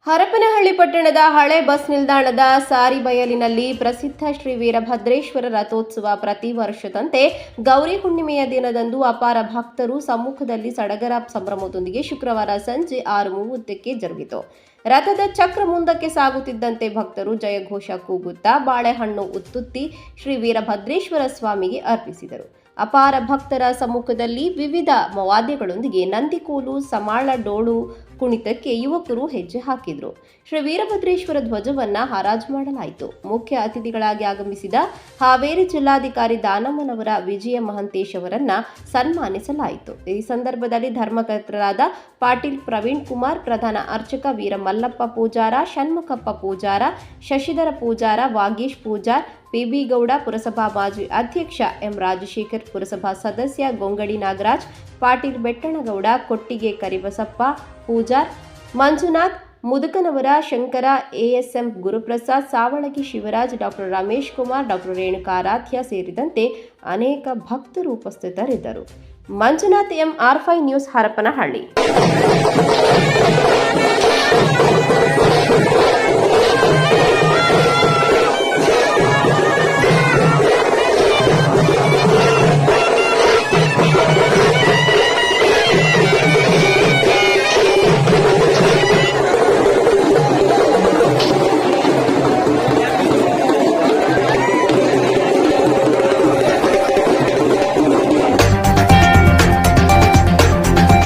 ಹರಪನಹಳ್ಳಿ ಪಟ್ಟಣದ ಹಳೆ ಬಸ್ ನಿಲ್ದಾಣದ ಸಾರಿಬಯಲಿನಲ್ಲಿ ಪ್ರಸಿದ್ಧ ಶ್ರೀ ವೀರಭದ್ರೇಶ್ವರ ರಥೋತ್ಸವ ಪ್ರತಿ ವರ್ಷದಂತೆ ಗೌರಿ ಹುಣ್ಣಿಮೆಯ ದಿನದಂದು ಅಪಾರ ಭಕ್ತರು ಸಮ್ಮುಖದಲ್ಲಿ ಸಡಗರ ಸಂಭ್ರಮದೊಂದಿಗೆ ಶುಕ್ರವಾರ ಸಂಜೆ 6:30ಕ್ಕೆ ಜರುಗಿತು. ರಥದ ಚಕ್ರ ಮುಂದಕ್ಕೆ ಸಾಗುತ್ತಿದ್ದಂತೆ ಭಕ್ತರು ಜಯಘೋಷ ಕೂಗುತ್ತಾ ಬಾಳೆಹಣ್ಣು ಉತ್ತುತ್ತಿ ಶ್ರೀ ವೀರಭದ್ರೇಶ್ವರ ಸ್ವಾಮಿಗೆ ಅರ್ಪಿಸಿದರು. ಅಪಾರ ಭಕ್ತರ ಸಮ್ಮುಖದಲ್ಲಿ ವಿವಿಧ ವಾದ್ಯಗಳೊಂದಿಗೆ ನಂದಿಕೋಲು, ಸಮಾಳ, ಡೋಳು ಕುಣಿತಕ್ಕೆ ಯುವಕರು ಹೆಜ್ಜೆ ಹಾಕಿದರು. ಶ್ರೀ ವೀರಭದ್ರೇಶ್ವರ ಧ್ವಜವನ್ನ ಹರಾಜು ಮಾಡಲಾಯಿತು. ಮುಖ್ಯ ಅತಿಥಿಗಳಾಗಿ ಆಗಮಿಸಿದ ಹಾವೇರಿ ಜಿಲ್ಲಾಧಿಕಾರಿ ದಾನಮ್ಮನವರ ವಿಜಯ ಮಹಂತೇಶ್ ಅವರನ್ನ ಸನ್ಮಾನಿಸಲಾಯಿತು. ಈ ಸಂದರ್ಭದಲ್ಲಿ ಧರ್ಮಕರ್ತರಾದ ಪಾಟೀಲ್ ಪ್ರವೀಣ್ ಕುಮಾರ್, ಪ್ರಧಾನ ಅರ್ಚಕ ವೀರಮಲ್ಲಪ್ಪ ಪೂಜಾರ, ಷಣ್ಮುಖಪ್ಪ ಪೂಜಾರ, ಶಶಿಧರ ಪೂಜಾರ, ವಾಗೇಶ್ ಪೂಜಾರ್, ಪಿಬಿ ಗೌಡ, ಪುರಸಭಾ ಮಾಜಿ ಅಧ್ಯಕ್ಷ ಎಂ ರಾಜಶೇಖರ್, ಪುರಸಭಾ ಸದಸ್ಯ ಗೊಂಗಡಿ ನಾಗರಾಜ್, ಪಾಟೀಲ್ ಬೆಟ್ಟಣಗೌಡ, ಕೊಟ್ಟಿಗೆ Karibasappa Pujar, Manjunath ಮುದುಕನವರ, Shankara, ASM Guruprasad, Savalagi Shivraj, doctor Ramesh Kumar, doctor Renukaradhya ಸೇರಿದಂತೆ ಅನೇಕ ಭಕ್ತರು ಉಪಸ್ಥಿತರಿದ್ದರು. Manjunath, M R5 news, Harapanahalli.